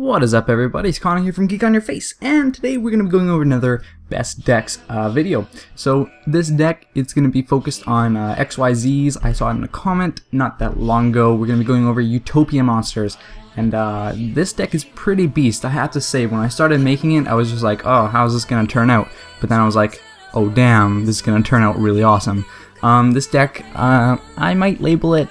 What is up, everybody? It's Connor here from Geek on Your Face, and today we're going to be going over another Best Decks video. So this deck, it's going to be focused on XYZs. I saw it in a comment not that long ago. We're going to be going over Utopia Monsters, and this deck is pretty beast. I have to say, when I started making it, I was just like, oh, how's this going to turn out? But then I was like, oh damn, this is going to turn out really awesome. This deck, I might label it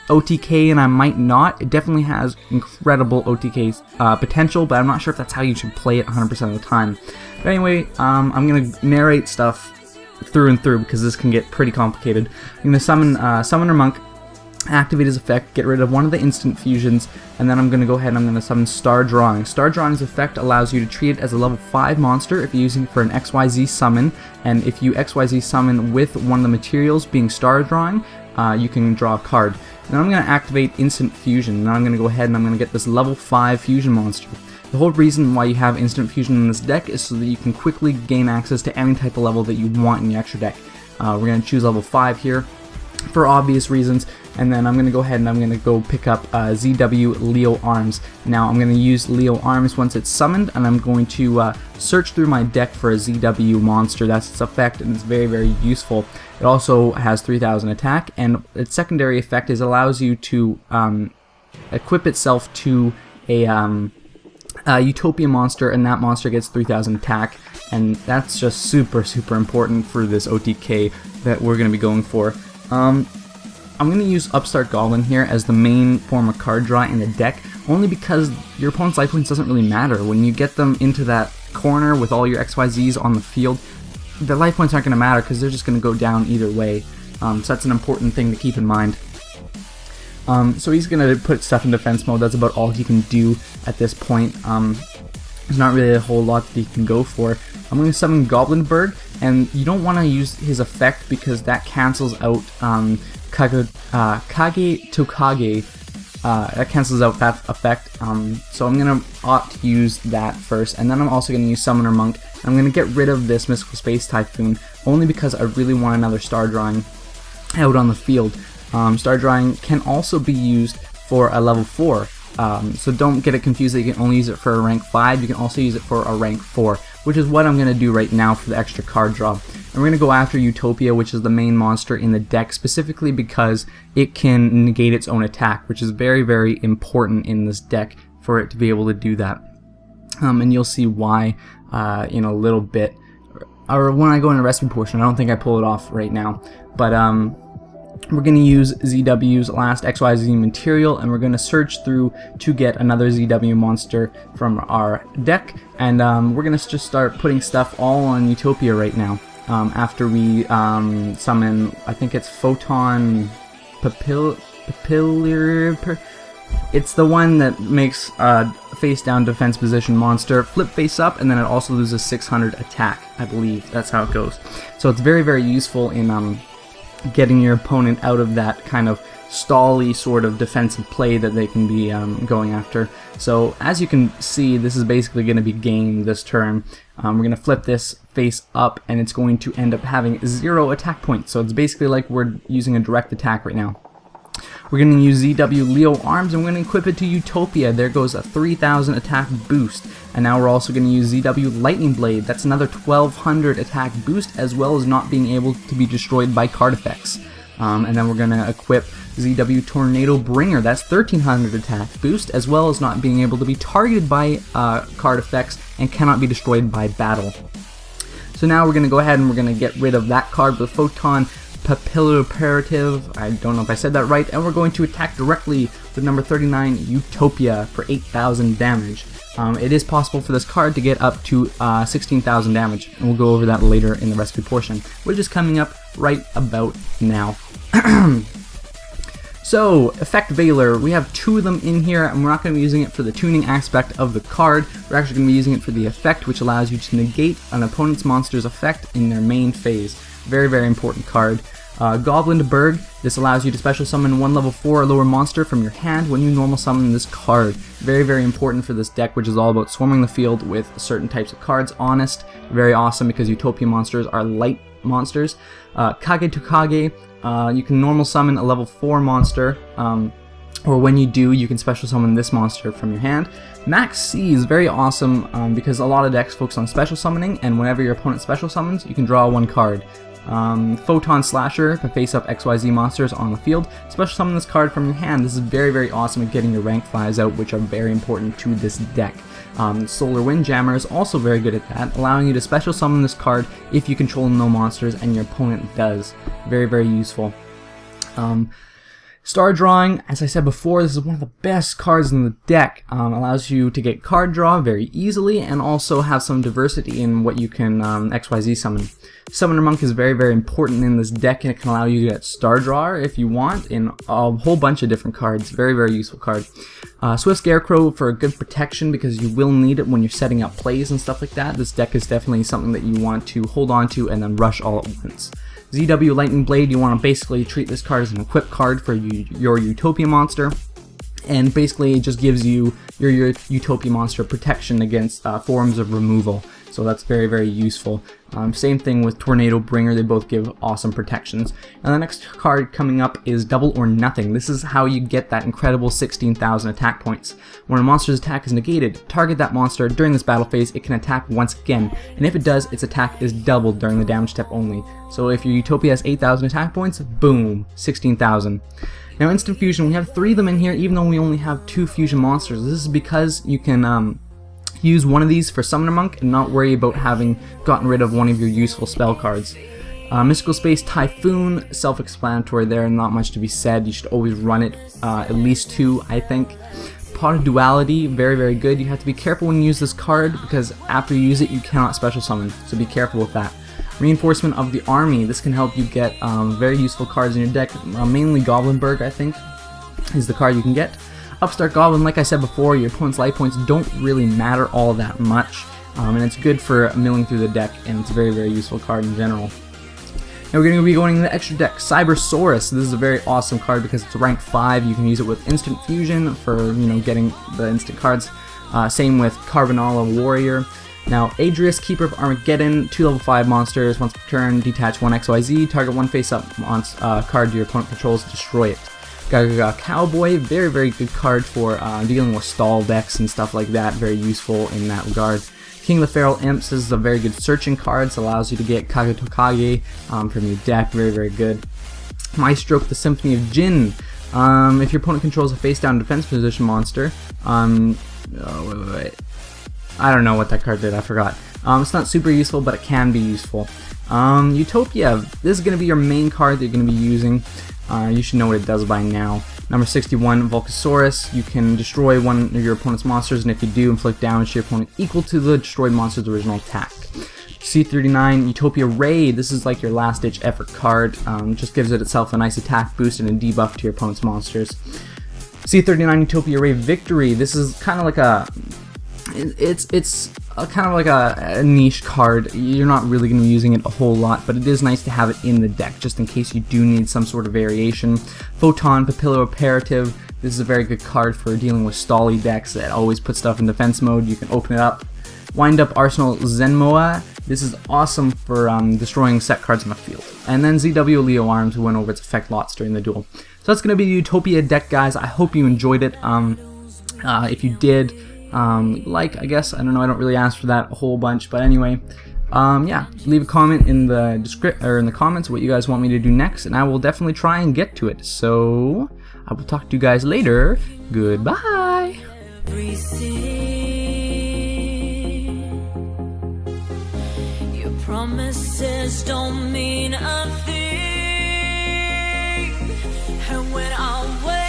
OTK and I might not. It definitely has incredible OTK potential, but I'm not sure if that's how you should play it 100% of the time. But anyway, I'm going to narrate stuff through and through because this can get pretty complicated. I'm going to summon Summoner Monk, activate his effect, get rid of one of the instant fusions, and then I'm going to go ahead and I'm going to summon Star Drawing. Star Drawing's effect allows you to treat it as a level 5 monster if you're using it for an XYZ summon, and if you XYZ summon with one of the materials being Star Drawing, you can draw a card. Then I'm going to activate Instant Fusion. Now I'm going to go ahead and I'm going to get this level 5 fusion monster. The whole reason why you have Instant Fusion in this deck is so that you can quickly gain access to any type of level that you want in your extra deck. We're going to choose level 5 here for obvious reasons, and then I'm going to go ahead and I'm going to go pick up ZW Leo Arms. Now I'm going to use Leo Arms once it's summoned, and I'm going to search through my deck for a ZW monster. That's its effect, and it's very, very useful. It also has 3000 attack, and its secondary effect is it allows you to equip itself to a Utopia monster, and that monster gets 3000 attack, and that's just super, super important for this OTK that we're going to be going for. I'm going to use Upstart Goblin here as the main form of card draw in the deck, only because your opponent's life points doesn't really matter. When you get them into that corner with all your XYZs on the field, the life points aren't going to matter because they're just going to go down either way. So that's an important thing to keep in mind. So he's going to put stuff in defense mode. That's about all he can do at this point. There's not really a whole lot that he can go for. I'm going to summon Goblinberg, and you don't want to use his effect because that cancels out Kage Tokage. That cancels out that effect. So I'm going to opt to use that first, and then I'm also going to use Summoner Monk. I'm going to get rid of this Mystical Space Typhoon only because I really want another Star Drawing out on the field. Star Drawing can also be used for a level 4. So don't get it confused that you can only use it for a rank 5, you can also use it for a rank 4, which is what I'm going to do right now for the extra card draw. And we're going to go after Utopia, which is the main monster in the deck, specifically because it can negate its own attack, which is very, very important in this deck for it to be able to do that. And you'll see why in a little bit, or when I go in the recipe portion. I don't think I pull it off right now, but we're going to use ZW's last XYZ material, and we're going to search through to get another ZW monster from our deck, and we're going to just start putting stuff all on Utopia right now. After we summon, I think it's Photon Papillier. It's the one that makes a face-down defense position monster flip face up, and then it also loses 600 attack, I believe. That's how it goes. So it's very, very useful in getting your opponent out of that kind of stally sort of defensive play that they can be going after. So as you can see, this is basically going to be game this turn. We're going to flip this face up, and it's going to end up having 0 attack points. So it's basically like we're using a direct attack right now. We're going to use ZW Leo Arms, and we're going to equip it to Utopia. There goes a 3000 attack boost. And now we're also going to use ZW Lightning Blade. That's another 1200 attack boost, as well as not being able to be destroyed by card effects. And then we're going to equip ZW Tornado Bringer. That's 1300 attack boost, as well as not being able to be targeted by card effects and cannot be destroyed by battle. So now we're going to go ahead and we're going to get rid of that card with Photon Papillioperative, I don't know if I said that right, and we're going to attack directly with number 39 Utopia for 8000 damage. It is possible for this card to get up to 16,000 damage, and we'll go over that later in the recipe portion, which is coming up right about now. So, Effect Veiler, we have 2 of them in here, and we're not going to be using it for the tuning aspect of the card. We're actually going to be using it for the effect, which allows you to negate an opponent's monster's effect in their main phase. Very, very important card. Goblinberg, this allows you to special summon one level 4 or lower monster from your hand when you normal summon this card. Very, very important for this deck, which is all about swarming the field with certain types of cards. Honest, very awesome because Utopia monsters are light monsters. Kage Tokage, you can normal summon a level 4 monster or when you do, you can special summon this monster from your hand. Max C is very awesome because a lot of decks focus on special summoning, and whenever your opponent special summons, you can draw one card. Photon Slasher, if I face up XYZ Monsters on the field, special summon this card from your hand. This is very, very awesome at getting your rank 5s out, which are very important to this deck. Solar Windjammer is also very good at that, allowing you to special summon this card if you control no monsters and your opponent does. Very, very useful. Star Drawing, as I said before, this is one of the best cards in the deck. Allows you to get card draw very easily and also have some diversity in what you can XYZ summon. Summoner Monk is very, very important in this deck, and it can allow you to get Star Drawer if you want in a whole bunch of different cards. Very, very useful card. Swift Scarecrow for good protection because you will need it when you're setting up plays and stuff like that. This deck is definitely something that you want to hold on to and then rush all at once. ZW Lightning Blade, you want to basically treat this card as an equip card for your Utopia monster, and basically it just gives you your Utopia monster protection against forms of removal, so that's very, very useful. Same thing with Tornado Bringer, they both give awesome protections. And the next card coming up is Double or Nothing. This is how you get that incredible 16,000 attack points. When a monster's attack is negated, target that monster during this battle phase, it can attack once again, and if it does, its attack is doubled during the damage step only. So if your Utopia has 8,000 attack points, boom, 16,000. Now Instant Fusion, we have 3 of them in here even though we only have 2 fusion monsters. This is because you can use one of these for Summoner Monk and not worry about having gotten rid of one of your useful spell cards. Mystical Space Typhoon, self-explanatory there, not much to be said. You should always run it, at least 2, I think. Pot of Duality, very, very good. You have to be careful when you use this card because after you use it, you cannot special summon, so be careful with that. Reinforcement of the Army, this can help you get very useful cards in your deck, mainly Goblinberg, I think, is the card you can get. Upstart Goblin, like I said before, your opponent's life points don't really matter all that much, and it's good for milling through the deck, and it's a very, very useful card in general. Now we're going to be going in the extra deck, Cybersaurus. This is a very awesome card because it's rank 5. You can use it with Instant Fusion for, getting the instant cards. Same with Carvanala Warrior. Now, Adrius, Keeper of Armageddon, 2 level 5 monsters. Once per turn, detach 1 XYZ, target 1 face-up card your opponent controls, destroy it. Gaga Cowboy, very, very good card for dealing with stall decks and stuff like that. Very useful in that regard. King of the Feral Imps is a very good searching card, so allows you to get Kagetokage from your deck. Very, very good. Maestroke, the Symphony of Jin. If your opponent controls a face-down defense position monster, I don't know what that card did, I forgot. It's not super useful, but it can be useful. Utopia, this is going to be your main card that you're going to be using. You should know what it does by now. Number 61, Volcasaurus. You can destroy one of your opponent's monsters, and if you do, inflict damage to your opponent equal to the destroyed monster's original attack. C39, Utopia Ray. This is like your last-ditch effort card. Just gives it itself a nice attack boost and a debuff to your opponent's monsters. C39, Utopia Ray Victory. This is kind of like a... It's kind of like a niche card. You're not really going to be using it a whole lot, but it is nice to have it in the deck just in case you do need some sort of variation. Photon Papillo Imperative. This is a very good card for dealing with stally decks that always put stuff in defense mode. You can open it up. Wind Up Arsenal Zenmoa. This is awesome for destroying set cards on the field. And then ZW Leo Arms, who went over its effect lots during the duel. So that's going to be the Utopia deck, guys. I hope you enjoyed it. If you did, I guess, I don't know, I don't really ask for that a whole bunch, but anyway, yeah, leave a comment in the comments what you guys want me to do next, and I will definitely try and get to it. So I will talk to you guys later. Goodbye. Your promises don't mean a thing, and when I wait